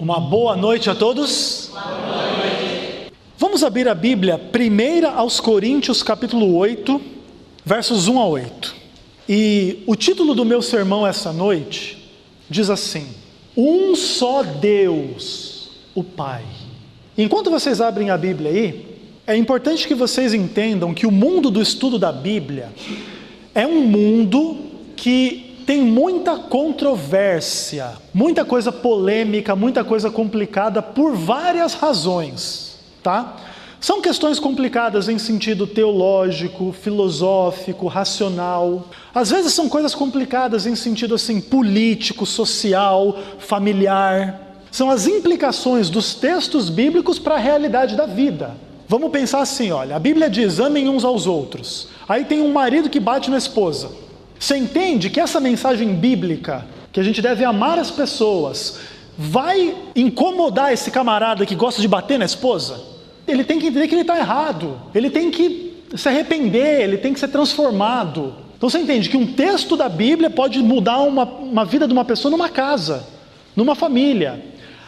Uma boa noite a todos. Boa noite. Vamos abrir a Bíblia, 1 aos Coríntios, capítulo 8, versos 1 a 8. E o título do meu sermão essa noite diz assim: Um só Deus, o Pai. Enquanto vocês abrem a Bíblia aí, é importante que vocês entendam que o mundo do estudo da Bíblia é um mundo que tem muita controvérsia, muita coisa polêmica, muita coisa complicada por várias razões, tá? São questões complicadas em sentido teológico, filosófico, racional. Às vezes são coisas complicadas em sentido assim político, social, familiar. São as implicações dos textos bíblicos para a realidade da vida. Vamos pensar assim, olha, a Bíblia diz: amem uns aos outros. Aí tem um marido que bate na esposa. Você entende que essa mensagem bíblica, que a gente deve amar as pessoas, vai incomodar esse camarada que gosta de bater na esposa? Ele tem que entender que ele está errado, ele tem que se arrepender, ele tem que ser transformado. Então você entende que um texto da Bíblia pode mudar uma vida de uma pessoa numa casa, numa família,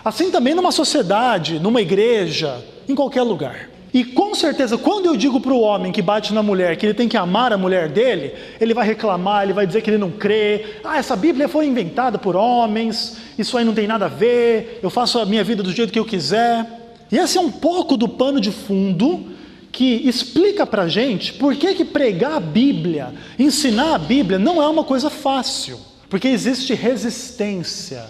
assim também numa sociedade, numa igreja, em qualquer lugar. E com certeza, quando eu digo para o homem que bate na mulher que ele tem que amar a mulher dele, ele vai reclamar, ele vai dizer que ele não crê. Essa Bíblia foi inventada por homens, isso aí não tem nada a ver, eu faço a minha vida do jeito que eu quiser. E esse é um pouco do pano de fundo que explica para a gente por que pregar a Bíblia, ensinar a Bíblia não é uma coisa fácil. Porque existe resistência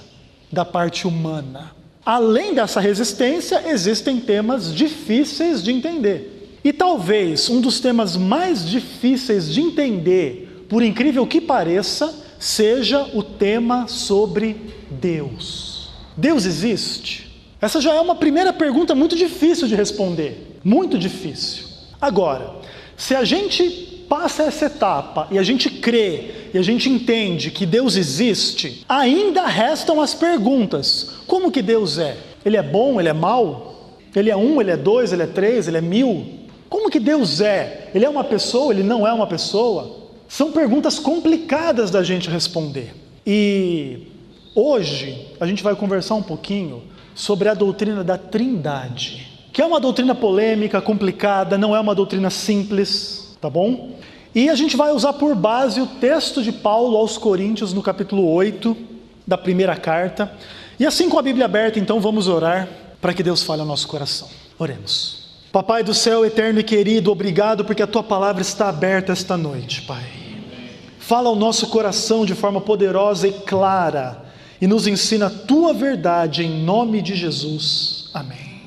da parte humana. Além dessa resistência, existem temas difíceis de entender. E talvez um dos temas mais difíceis de entender, por incrível que pareça, seja o tema sobre Deus. Deus existe? Essa já é uma primeira pergunta muito difícil de responder. Muito difícil. Agora, se a gente passa essa etapa e a gente crê e a gente entende que Deus existe, ainda restam as perguntas. Como que Deus é? Ele é bom? Ele é mau? Ele é 1, ele é 2, ele é 3, ele é 1000? Como que Deus é? Ele é uma pessoa? Ele não é uma pessoa? São perguntas complicadas da gente responder. E hoje a gente vai conversar um pouquinho sobre a doutrina da Trindade, que é uma doutrina polêmica, complicada, não é uma doutrina simples, tá bom? E a gente vai usar por base o texto de Paulo aos Coríntios no capítulo 8 da primeira carta. E assim com a Bíblia aberta, então vamos orar para que Deus fale ao nosso coração. Oremos. Papai do céu, eterno e querido, obrigado porque a Tua palavra está aberta esta noite, Pai. Fala ao nosso coração de forma poderosa e clara e nos ensina a Tua verdade em nome de Jesus. Amém.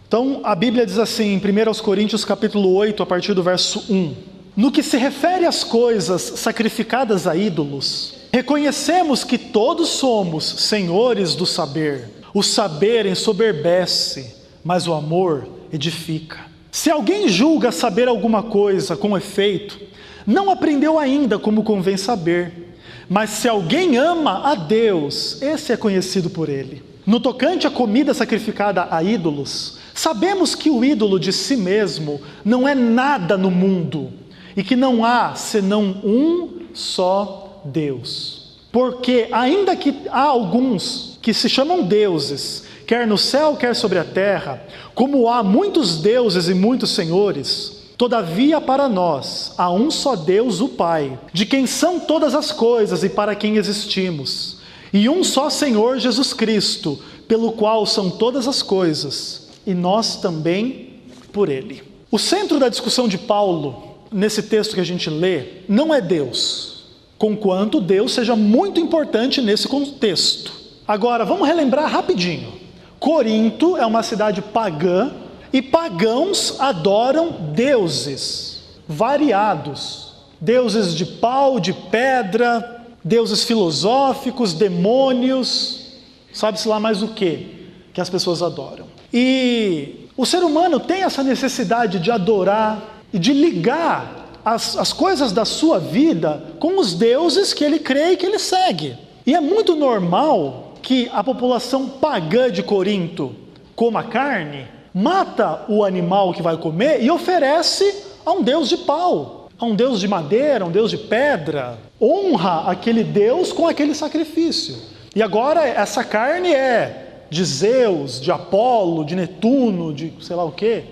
Então a Bíblia diz assim em 1 Coríntios capítulo 8, a partir do verso 1. No que se refere às coisas sacrificadas a ídolos, reconhecemos que todos somos senhores do saber. O saber ensoberbece, mas o amor edifica. Se alguém julga saber alguma coisa com efeito, não aprendeu ainda como convém saber. Mas se alguém ama a Deus, esse é conhecido por ele. No tocante à comida sacrificada a ídolos, sabemos que o ídolo de si mesmo não é nada no mundo, e que não há senão um só Deus. Porque ainda que há alguns que se chamam deuses, quer no céu, quer sobre a terra, como há muitos deuses e muitos senhores, todavia para nós há um só Deus, o Pai, de quem são todas as coisas e para quem existimos, e um só Senhor Jesus Cristo, pelo qual são todas as coisas, e nós também por Ele. O centro da discussão de Paulo nesse texto que a gente lê, não é Deus, conquanto Deus seja muito importante nesse contexto. Agora, vamos relembrar rapidinho. Corinto é uma cidade pagã, e pagãos adoram deuses variados. Deuses de pau, de pedra, deuses filosóficos, demônios, sabe-se lá mais o que as pessoas adoram. E o ser humano tem essa necessidade de adorar, e de ligar as coisas da sua vida com os deuses que ele crê e que ele segue. E é muito normal que a população pagã de Corinto coma carne, mata o animal que vai comer e oferece a um deus de pau, a um deus de madeira, a um deus de pedra. Honra aquele deus com aquele sacrifício. E agora essa carne é de Zeus, de Apolo, de Netuno, de sei lá o quê.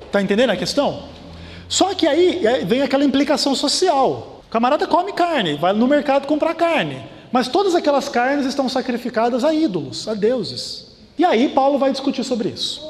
Está entendendo a questão? Só que aí vem aquela implicação social. O camarada come carne, vai no mercado comprar carne. Mas todas aquelas carnes estão sacrificadas a ídolos, a deuses. E aí Paulo vai discutir sobre isso.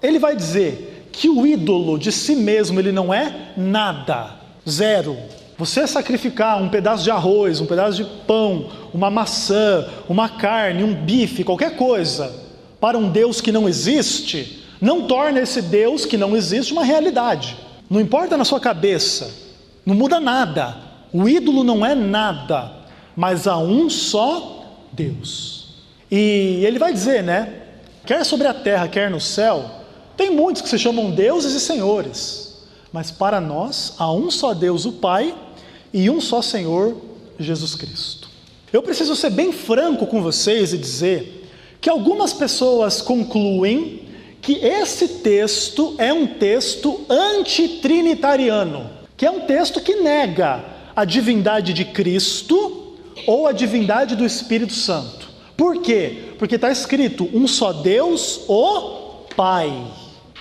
Ele vai dizer que o ídolo de si mesmo ele não é nada, zero. Você sacrificar um pedaço de arroz, um pedaço de pão, uma maçã, uma carne, um bife, qualquer coisa, para um Deus que não existe, não torna esse Deus que não existe uma realidade. Não importa na sua cabeça, não muda nada. O ídolo não é nada, mas há um só Deus. E ele vai dizer, né? Quer sobre a terra, quer no céu, tem muitos que se chamam deuses e senhores, mas para nós há um só Deus, o Pai, e um só Senhor, Jesus Cristo. Eu preciso ser bem franco com vocês e dizer que algumas pessoas concluem que esse texto é um texto antitrinitariano, que é um texto que nega a divindade de Cristo ou a divindade do Espírito Santo. Por quê? Porque está escrito um só Deus, o Pai.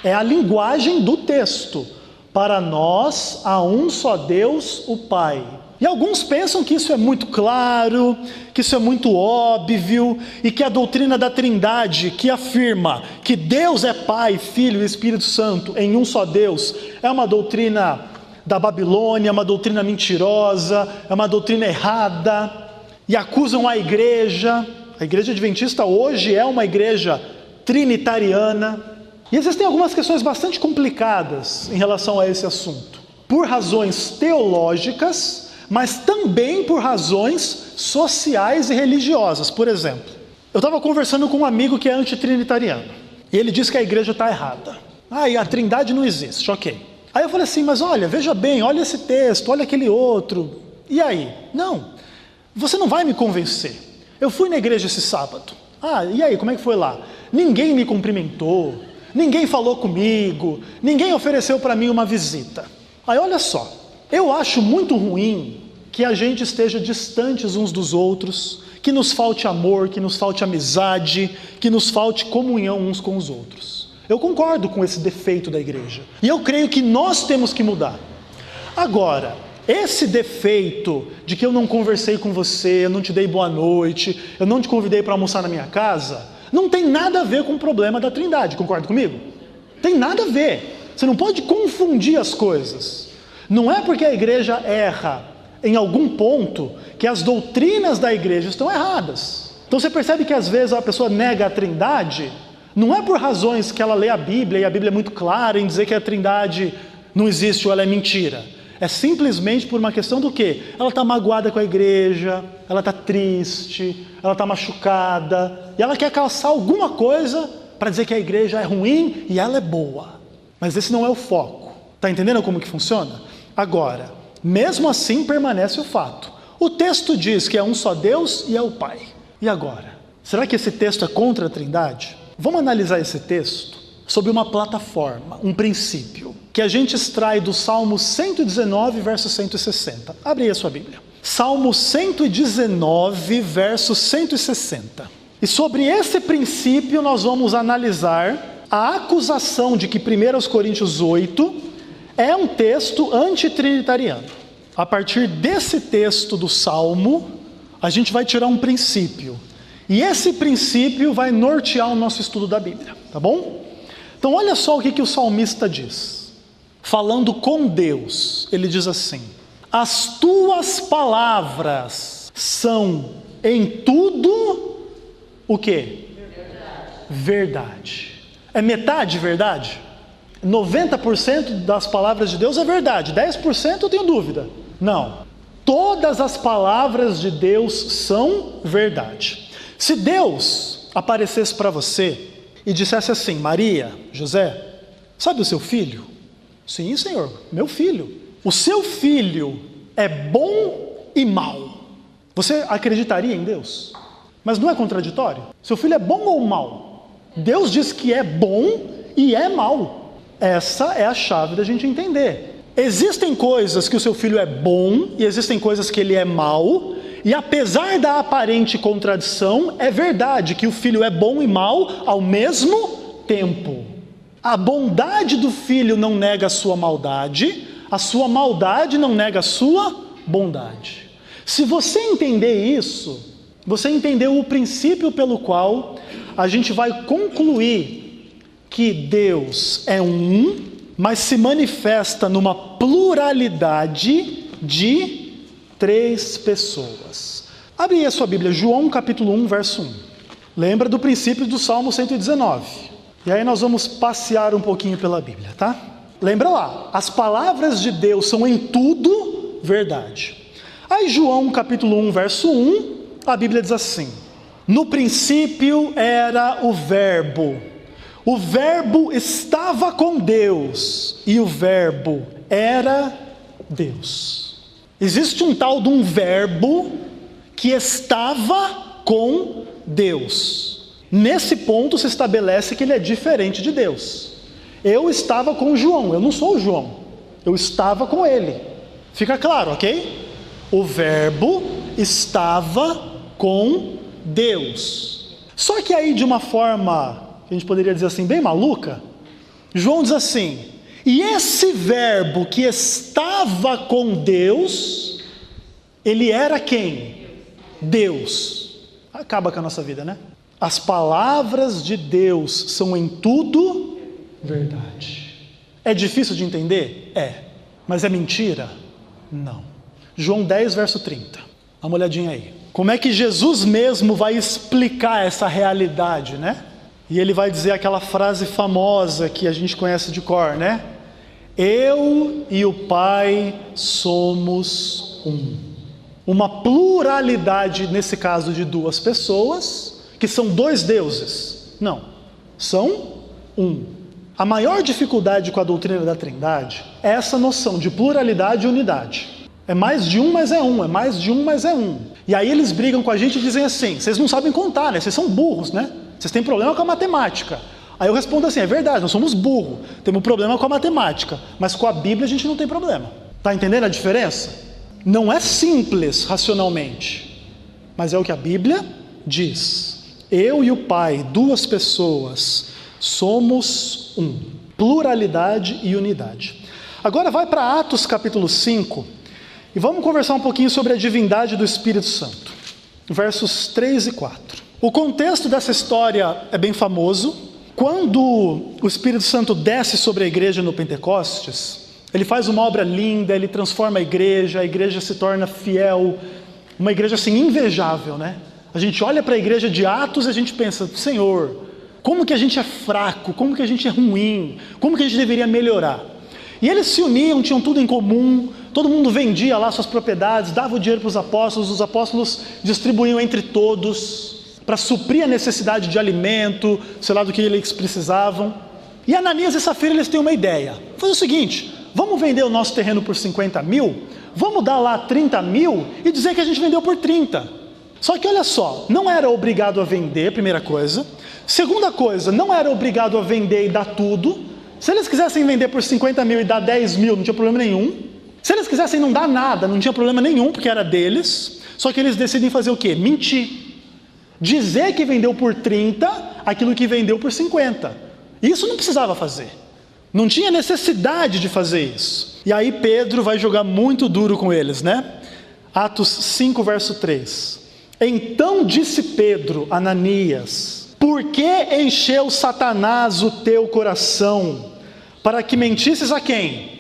É a linguagem do texto. Para nós há um só Deus, o Pai. E alguns pensam que isso é muito claro, que isso é muito óbvio, e que a doutrina da Trindade, que afirma que Deus é Pai, Filho e Espírito Santo em um só Deus, é uma doutrina da Babilônia, é uma doutrina mentirosa, é uma doutrina errada, e acusam a igreja adventista hoje é uma igreja trinitariana. E existem algumas questões bastante complicadas em relação a esse assunto, por razões teológicas, mas também por razões sociais e religiosas. Por exemplo, eu estava conversando com um amigo que é antitrinitariano, e ele disse que a igreja está errada. E a trindade não existe, ok. Aí eu falei assim, mas olha, veja bem, olha esse texto, olha aquele outro, e aí? Não, você não vai me convencer. Eu fui na igreja esse sábado, e aí, como é que foi lá? Ninguém me cumprimentou, ninguém falou comigo, ninguém ofereceu para mim uma visita. Aí olha só, eu acho muito ruim que a gente esteja distantes uns dos outros, que nos falte amor, que nos falte amizade, que nos falte comunhão uns com os outros. Eu concordo com esse defeito da igreja. E eu creio que nós temos que mudar. Agora, esse defeito de que eu não conversei com você, eu não te dei boa noite, eu não te convidei para almoçar na minha casa, não tem nada a ver com o problema da Trindade, concorda comigo? Tem nada a ver. Você não pode confundir as coisas. Não é porque a igreja erra em algum ponto que as doutrinas da igreja estão erradas. Então você percebe que às vezes a pessoa nega a Trindade, não é por razões que ela lê a Bíblia, e a Bíblia é muito clara em dizer que a Trindade não existe ou ela é mentira. É simplesmente por uma questão do quê? Ela está magoada com a igreja, ela está triste, ela está machucada, e ela quer calçar alguma coisa para dizer que a igreja é ruim e ela é boa. Mas esse não é o foco. Está entendendo como que funciona? Agora, mesmo assim permanece o fato. O texto diz que é um só Deus e é o Pai. E agora? Será que esse texto é contra a Trindade? Vamos analisar esse texto sob uma plataforma, um princípio, que a gente extrai do Salmo 119, verso 160. Abre aí a sua Bíblia. Salmo 119, verso 160. E sobre esse princípio nós vamos analisar a acusação de que 1 Coríntios 8 é um texto antitrinitariano. A partir desse texto do Salmo, a gente vai tirar um princípio. E esse princípio vai nortear o nosso estudo da Bíblia, tá bom? Então olha só o que o salmista diz. Falando com Deus, ele diz assim: as tuas palavras são em tudo o quê? Verdade. É metade verdade? 90% das palavras de Deus é verdade, 10% eu tenho dúvida. Não, todas as palavras de Deus são verdade. Se Deus aparecesse para você e dissesse assim: Maria, José, sabe o seu filho? Sim, Senhor, meu filho. O seu filho é bom e mau. Você acreditaria em Deus? Mas não é contraditório? Seu filho é bom ou mau? Deus diz que é bom e é mau. Essa é a chave da gente entender. Existem coisas que o seu filho é bom e existem coisas que ele é mau, E apesar da aparente contradição, é verdade que o Filho é bom e mau ao mesmo tempo. A bondade do Filho não nega a sua maldade não nega a sua bondade. Se você entender isso, você entendeu o princípio pelo qual a gente vai concluir que Deus é um, mas se manifesta numa pluralidade de 3 pessoas. Abre aí a sua Bíblia, João capítulo 1, verso 1. Lembra do princípio do Salmo 119. E aí nós vamos passear um pouquinho pela Bíblia, tá? Lembra lá, as palavras de Deus são em tudo verdade. Aí João capítulo 1, verso 1, a Bíblia diz assim: no princípio era o Verbo estava com Deus, e o Verbo era Deus. Existe um tal de um Verbo que estava com Deus. Nesse ponto se estabelece que ele é diferente de Deus. Eu estava com João, eu não sou o João, eu estava com ele. Fica claro, ok? O Verbo estava com Deus. Só que aí, de uma forma que a gente poderia dizer assim, bem maluca, João diz assim: e esse Verbo que estava com Deus, ele era quem? Deus. Acaba com a nossa vida, né? As palavras de Deus são em tudo verdade. É difícil de entender? É. Mas é mentira? Não. João 10, verso 30. Dá uma olhadinha aí. Como é que Jesus mesmo vai explicar essa realidade, né? E ele vai dizer aquela frase famosa que a gente conhece de cor, né? Eu e o Pai somos um. Uma pluralidade, nesse caso, de 2 pessoas, que são 2 deuses. Não, são um. A maior dificuldade com a doutrina da Trindade é essa noção de pluralidade e unidade. É mais de um, mas é um. É mais de um, mas é um. E aí eles brigam com a gente e dizem assim: vocês não sabem contar, né? Vocês são burros, né? Vocês têm problema com a matemática. Aí eu respondo assim: é verdade, nós somos burros. Temos problema com a matemática. Mas com a Bíblia a gente não tem problema. Está entendendo a diferença? Não é simples racionalmente, mas é o que a Bíblia diz. Eu e o Pai, 2 pessoas, somos um. Pluralidade e unidade. Agora vai para Atos capítulo 5 e vamos conversar um pouquinho sobre a divindade do Espírito Santo. Versos 3 e 4. O contexto dessa história é bem famoso. Quando o Espírito Santo desce sobre a igreja no Pentecostes, ele faz uma obra linda, ele transforma a igreja se torna fiel, uma igreja assim invejável, né? A gente olha para a igreja de Atos e a gente pensa: Senhor, como que a gente é fraco, como que a gente é ruim, como que a gente deveria melhorar? E eles se uniam, tinham tudo em comum, todo mundo vendia lá suas propriedades, dava o dinheiro para os apóstolos distribuíam entre todos, para suprir a necessidade de alimento, sei lá do que eles precisavam. E Ananias e Safira, eles têm uma ideia: faz o seguinte, vamos vender o nosso terreno por 50 mil, vamos dar lá 30 mil e dizer que a gente vendeu por 30. Só que olha só, não era obrigado a vender, primeira coisa. Segunda coisa, não era obrigado a vender e dar tudo. Se eles quisessem vender por 50 mil e dar 10 mil, não tinha problema nenhum. Se eles quisessem não dar nada, não tinha problema nenhum, porque era deles. Só que eles decidem fazer o quê? Mentir. Dizer que vendeu por 30, aquilo que vendeu por 50. Isso não precisava fazer. Não tinha necessidade de fazer isso. E aí Pedro vai jogar muito duro com eles, né? Atos 5, verso 3. Então disse Pedro, Ananias: por que encheu Satanás o teu coração, para que mentisses a quem?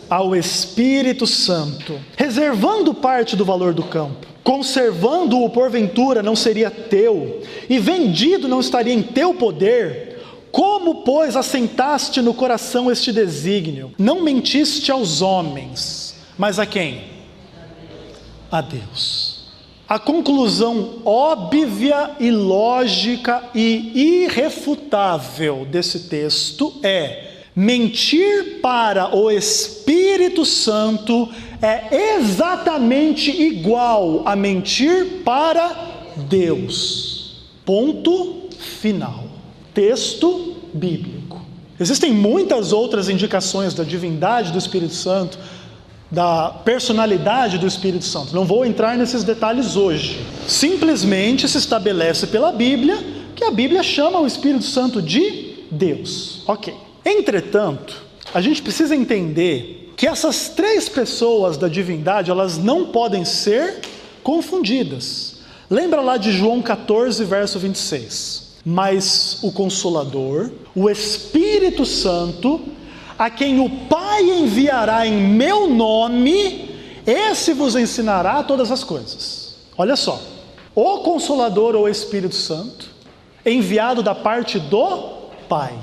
Ao Espírito Santo, reservando parte do valor do campo, conservando-o porventura não seria teu, e vendido não estaria em teu poder? Como, pois, assentaste no coração este desígnio? Não mentiste aos homens, mas a quem? A Deus. A conclusão óbvia e lógica e irrefutável desse texto é: mentir para o Espírito Santo é exatamente igual a mentir para Deus. Ponto final. Texto bíblico. Existem muitas outras indicações da divindade do Espírito Santo, da personalidade do Espírito Santo. Não vou entrar nesses detalhes hoje. Simplesmente se estabelece pela Bíblia que a Bíblia chama o Espírito Santo de Deus. Ok. Entretanto, a gente precisa entender que essas três pessoas da divindade, elas não podem ser confundidas. Lembra lá de João 14, verso 26. Mas o Consolador, o Espírito Santo, a quem o Pai enviará em meu nome, esse vos ensinará todas as coisas. Olha só, o Consolador ou Espírito Santo, enviado da parte do Pai.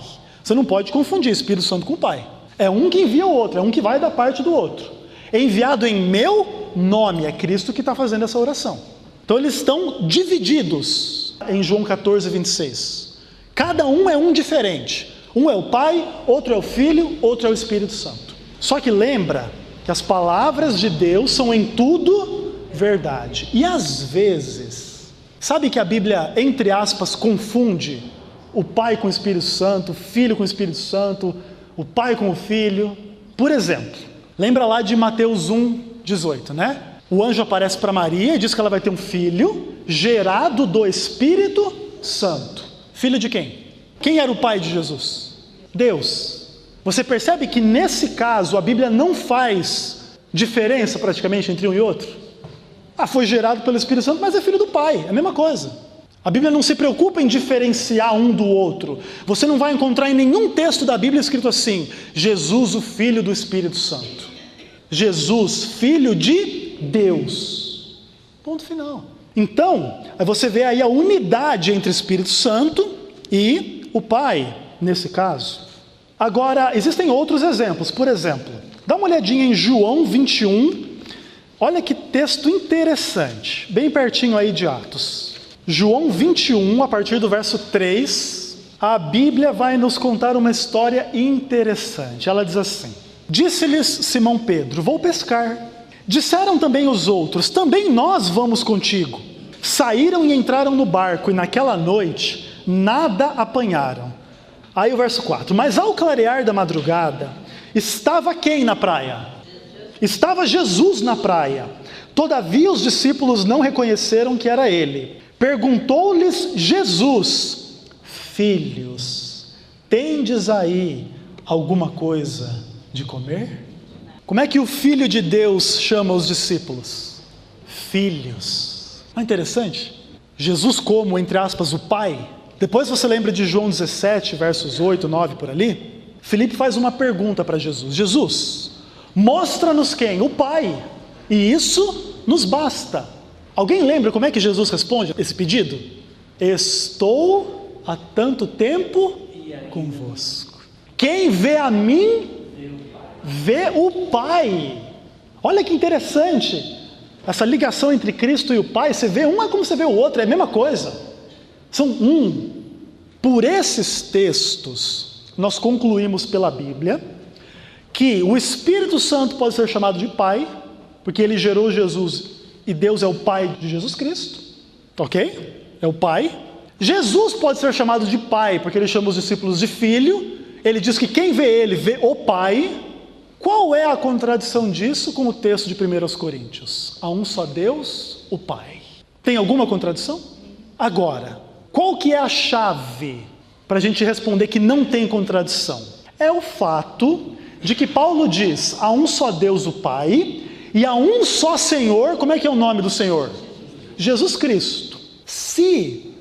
Você não pode confundir Espírito Santo com o Pai. É um que envia o outro, é um que vai da parte do outro. Enviado em meu nome, é Cristo que está fazendo essa oração. Então eles estão divididos em João 14, 26. Cada um é um diferente. Um é o Pai, outro é o Filho, outro é o Espírito Santo. Só que lembra que as palavras de Deus são em tudo verdade. E às vezes, sabe que a Bíblia, entre aspas, confunde o Pai com o Espírito Santo, o Filho com o Espírito Santo, o Pai com o Filho? Por exemplo, lembra lá de Mateus 1, 18, né? O anjo aparece para Maria e diz que ela vai ter um filho gerado do Espírito Santo. Filho de quem? Quem era o pai de Jesus? Deus. Você percebe que nesse caso a Bíblia não faz diferença praticamente entre um e outro? Foi gerado pelo Espírito Santo, mas é filho do Pai, é a mesma coisa. A Bíblia não se preocupa em diferenciar um do outro. Você não vai encontrar em nenhum texto da Bíblia escrito assim: Jesus, o Filho do Espírito Santo. Jesus, Filho de Deus. Ponto final. Então, você vê aí a unidade entre o Espírito Santo e o Pai, nesse caso. Agora, existem outros exemplos. Por exemplo, dá uma olhadinha em João 21. Olha que texto interessante, bem pertinho aí de Atos. João 21, a partir do verso 3, a Bíblia vai nos contar uma história interessante. Ela diz assim: disse-lhes Simão Pedro: vou pescar. Disseram também os outros: também nós vamos contigo. Saíram e entraram no barco, e naquela noite nada apanharam. Aí o verso 4: mas ao clarear da madrugada, estava quem na praia? Estava Jesus na praia. Todavia os discípulos não reconheceram que era ele. Perguntou-lhes Jesus: filhos, tendes aí alguma coisa de comer? Como é que o Filho de Deus chama os discípulos? Filhos. Não é interessante? Jesus como, entre aspas, o Pai. Depois você lembra de João 17, versos 8, 9, por ali? Filipe faz uma pergunta para Jesus: Jesus, mostra-nos quem? O Pai, e isso nos basta. Alguém lembra como é que Jesus responde esse pedido? Estou há tanto tempo convosco. Quem vê a mim, vê o Pai. Olha que interessante, essa ligação entre Cristo e o Pai. Você vê um é como você vê o outro, é a mesma coisa. São um. Por esses textos, nós concluímos pela Bíblia que o Espírito Santo pode ser chamado de Pai, porque ele gerou Jesus e Deus é o Pai de Jesus Cristo, ok? É o Pai. Jesus pode ser chamado de Pai, porque ele chama os discípulos de Filho. Ele diz que quem vê ele, vê o Pai. Qual é a contradição disso com o texto de 1 Coríntios? Há um só Deus, o Pai. Tem alguma contradição? Agora, qual que é a chave para a gente responder que não tem contradição? É o fato de que Paulo diz: há um só Deus, o Pai, e há um só Senhor. Como é que é o nome do Senhor? Jesus Cristo. Se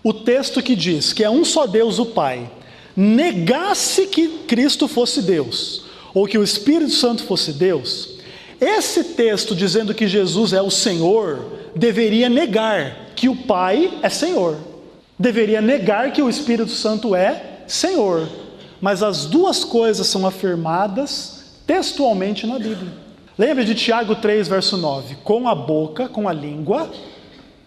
o texto que diz que é um só Deus, o Pai, negasse que Cristo fosse Deus, ou que o Espírito Santo fosse Deus, esse texto dizendo que Jesus é o Senhor, deveria negar que o Pai é Senhor, deveria negar que o Espírito Santo é Senhor. Mas as duas coisas são afirmadas textualmente na Bíblia. Lembre de Tiago 3, verso 9: com a boca, com a língua,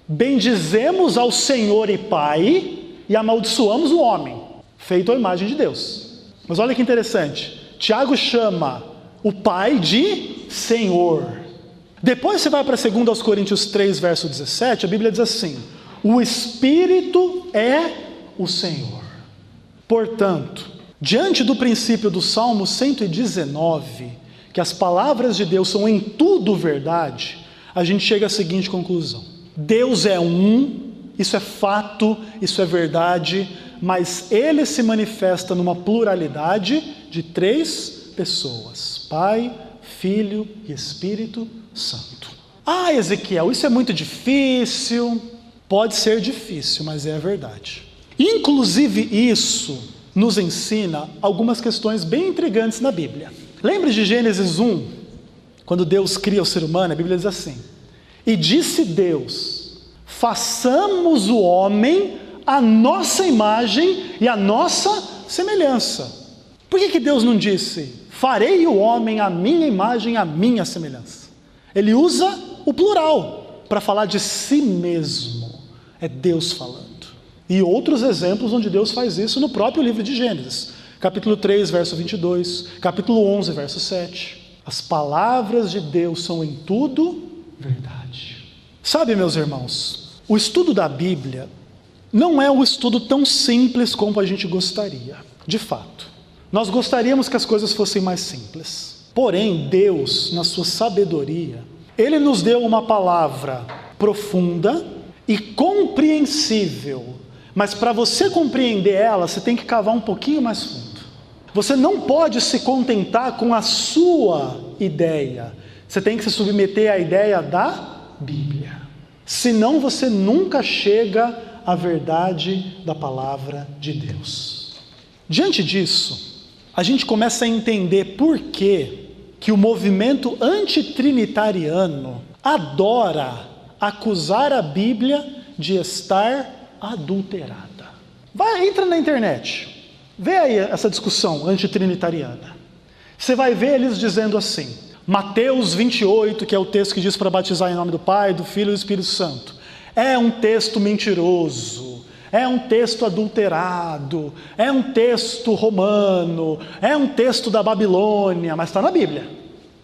bendizemos ao Senhor e Pai, e amaldiçoamos o homem, feito à imagem de Deus. Mas olha que interessante, Tiago chama o Pai de Senhor. Depois você vai para 2 Coríntios 3, verso 17, a Bíblia diz assim: o Espírito é o Senhor. Portanto, diante do princípio do Salmo 119, que as palavras de Deus são em tudo verdade, a gente chega à seguinte conclusão: Deus é um, isso é fato, isso é verdade, mas Ele se manifesta numa pluralidade de 3 pessoas: Pai, Filho e Espírito Santo. Ah, Ezequiel, isso é muito difícil. Pode ser difícil, mas é a verdade. Inclusive isso nos ensina algumas questões bem intrigantes na Bíblia. Lembre de Gênesis 1, quando Deus cria o ser humano, a Bíblia diz assim: e disse Deus, façamos o homem à nossa imagem e à nossa semelhança. Por que Deus não disse, farei o homem à minha imagem e à minha semelhança? Ele usa o plural para falar de si mesmo. É Deus falando. E outros exemplos onde Deus faz isso no próprio livro de Gênesis. Capítulo 3, verso 22. Capítulo 11, verso 7. As palavras de Deus são em tudo verdade. Sabe, meus irmãos, o estudo da Bíblia não é um estudo tão simples como a gente gostaria. De fato, nós gostaríamos que as coisas fossem mais simples. Porém, Deus, na sua sabedoria, Ele nos deu uma palavra profunda e compreensível, mas para você compreender ela, você tem que cavar um pouquinho mais fundo. Você não pode se contentar com a sua ideia, você tem que se submeter à ideia da Bíblia, senão você nunca chega à verdade da palavra de Deus. Diante disso, a gente começa a entender por que o movimento antitrinitariano adora acusar a Bíblia de estar adulterada. Entra na internet, vê aí essa discussão antitrinitariana. Você vai ver eles dizendo assim: Mateus 28, que é o texto que diz para batizar em nome do Pai, do Filho e do Espírito Santo, é um texto mentiroso, é um texto adulterado, é um texto romano, é um texto da Babilônia, mas está na Bíblia.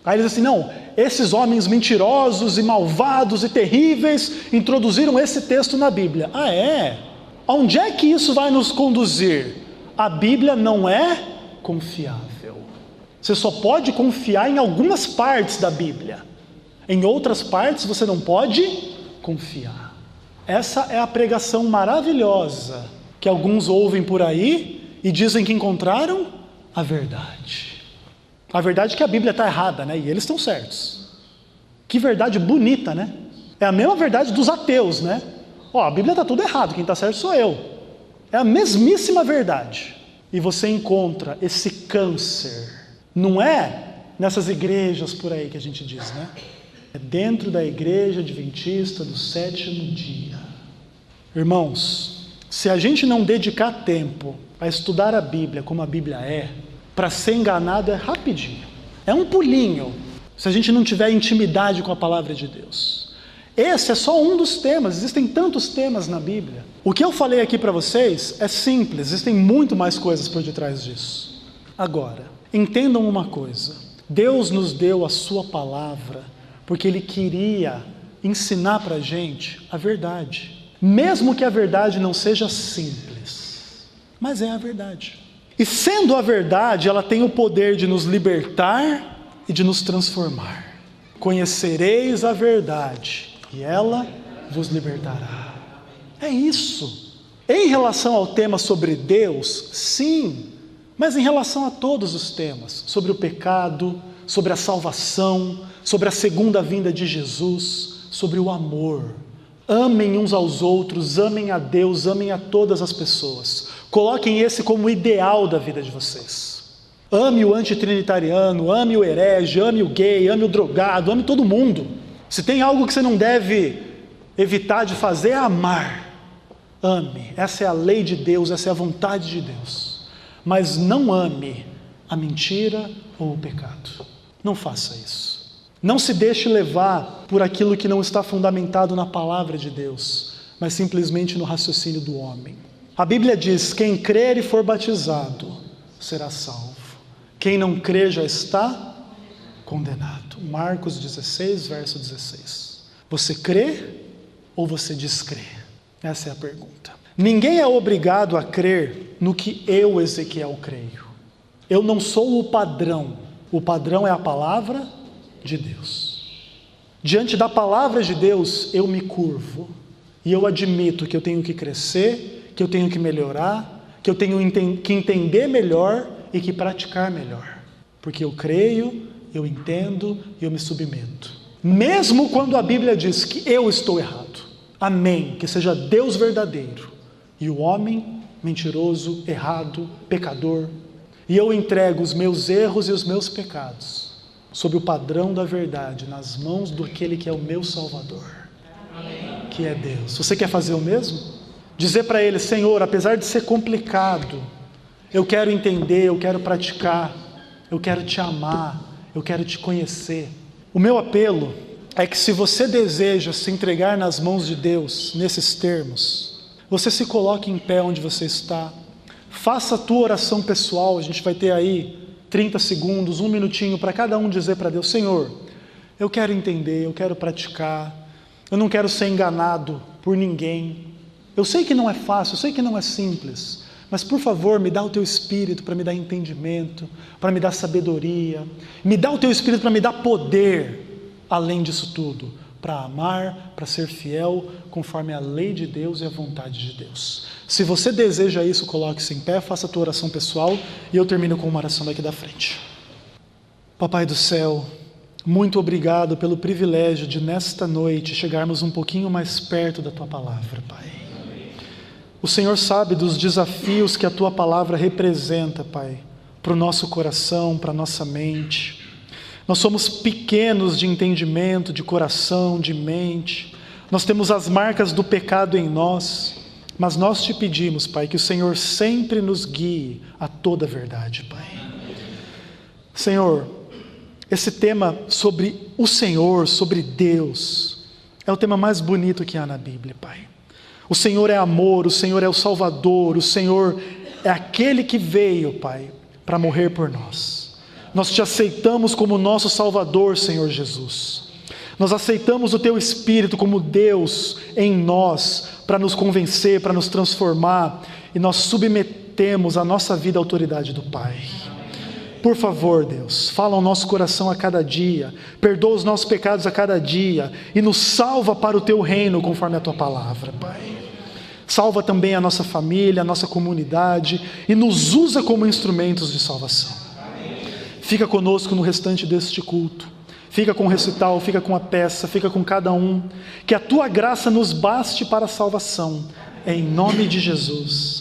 Aí eles dizem assim: não, esses homens mentirosos e malvados e terríveis introduziram esse texto na Bíblia. Ah, é? Onde é que isso vai nos conduzir? A Bíblia não é confiável. Você só pode confiar em algumas partes da Bíblia. Em outras partes você não pode confiar. Essa é a pregação maravilhosa que alguns ouvem por aí e dizem que encontraram a verdade. A verdade é que a Bíblia está errada, né? E eles estão certos. Que verdade bonita, né? É a mesma verdade dos ateus, né? A Bíblia está tudo errado, quem está certo sou eu. É a mesmíssima verdade. E você encontra esse câncer, não é nessas igrejas por aí que a gente diz, né? É dentro da igreja adventista do 7º dia. Irmãos, se a gente não dedicar tempo a estudar a Bíblia como a Bíblia é, para ser enganado é rapidinho. É um pulinho, se a gente não tiver intimidade com a palavra de Deus. Esse é só um dos temas, existem tantos temas na Bíblia. O que eu falei aqui para vocês é simples, existem muito mais coisas por detrás disso. Agora, entendam uma coisa: Deus nos deu a sua palavra porque Ele queria ensinar para a gente a verdade. Mesmo que a verdade não seja simples, mas é a verdade. E sendo a verdade, ela tem o poder de nos libertar e de nos transformar. Conhecereis a verdade e ela vos libertará. É isso. Em relação ao tema sobre Deus, sim, mas em relação a todos os temas, sobre o pecado, sobre a salvação, sobre a segunda vinda de Jesus, sobre o amor. Amem uns aos outros, amem a Deus, amem a todas as pessoas. Coloquem esse como o ideal da vida de vocês. Ame o antitrinitariano, ame o herege, ame o gay, ame o drogado, ame todo mundo. Se tem algo que você não deve evitar de fazer, é amar. Ame, essa é a lei de Deus, essa é a vontade de Deus. Mas não ame a mentira ou o pecado. Não faça isso. Não se deixe levar por aquilo que não está fundamentado na palavra de Deus, mas simplesmente no raciocínio do homem. A Bíblia diz: quem crer e for batizado será salvo. Quem não crer já está condenado. Marcos 16, verso 16. Você crê ou você descrê? Essa é a pergunta. Ninguém é obrigado a crer no que eu, Ezequiel, creio. Eu não sou o padrão. O padrão é a palavra de Deus. Diante da palavra de Deus, eu me curvo. E eu admito que eu tenho que crescer, que eu tenho que melhorar, que eu tenho que entender melhor e que praticar melhor. Porque eu creio, eu entendo e eu me submeto. Mesmo quando a Bíblia diz que eu estou errado. Amém. Que seja Deus verdadeiro e o homem mentiroso, errado, pecador. E eu entrego os meus erros e os meus pecados sob o padrão da verdade, nas mãos daquele que é o meu Salvador, que é Deus. Você quer fazer o mesmo? Dizer para Ele: Senhor, apesar de ser complicado, eu quero entender, eu quero praticar, eu quero Te amar, eu quero Te conhecer. O meu apelo é que, se você deseja se entregar nas mãos de Deus, nesses termos, você se coloque em pé onde você está, faça a tua oração pessoal. A gente vai ter aí 30 segundos, 1 minutinho para cada um dizer para Deus: Senhor, eu quero entender, eu quero praticar, eu não quero ser enganado por ninguém. Eu sei que não é fácil, eu sei que não é simples, mas por favor, me dá o Teu Espírito para me dar entendimento, para me dar sabedoria, me dá o Teu Espírito para me dar poder, além disso tudo, para amar, para ser fiel, conforme a lei de Deus e a vontade de Deus. Se você deseja isso, coloque-se em pé, faça a tua oração pessoal e eu termino com uma oração daqui da frente. Papai do céu, muito obrigado pelo privilégio de nesta noite chegarmos um pouquinho mais perto da Tua palavra, Pai. O Senhor sabe dos desafios que a Tua palavra representa, Pai, para o nosso coração, para a nossa mente. Nós somos pequenos de entendimento, de coração, de mente. Nós temos as marcas do pecado em nós, mas nós Te pedimos, Pai, que o Senhor sempre nos guie a toda a verdade, Pai. Senhor, esse tema sobre o Senhor, sobre Deus, é o tema mais bonito que há na Bíblia, Pai. O Senhor é amor, o Senhor é o Salvador, o Senhor é aquele que veio, Pai, para morrer por nós. Nós Te aceitamos como nosso Salvador, Senhor Jesus. Nós aceitamos o Teu Espírito como Deus em nós, para nos convencer, para nos transformar, e nós submetemos a nossa vida à autoridade do Pai. Por favor, Deus, fala ao nosso coração a cada dia, perdoa os nossos pecados a cada dia, e nos salva para o Teu reino, conforme a Tua palavra, Pai. Salva também a nossa família, a nossa comunidade, e nos usa como instrumentos de salvação. Fica conosco no restante deste culto. Fica com o recital, fica com a peça, fica com cada um. Que a Tua graça nos baste para a salvação. Em nome de Jesus.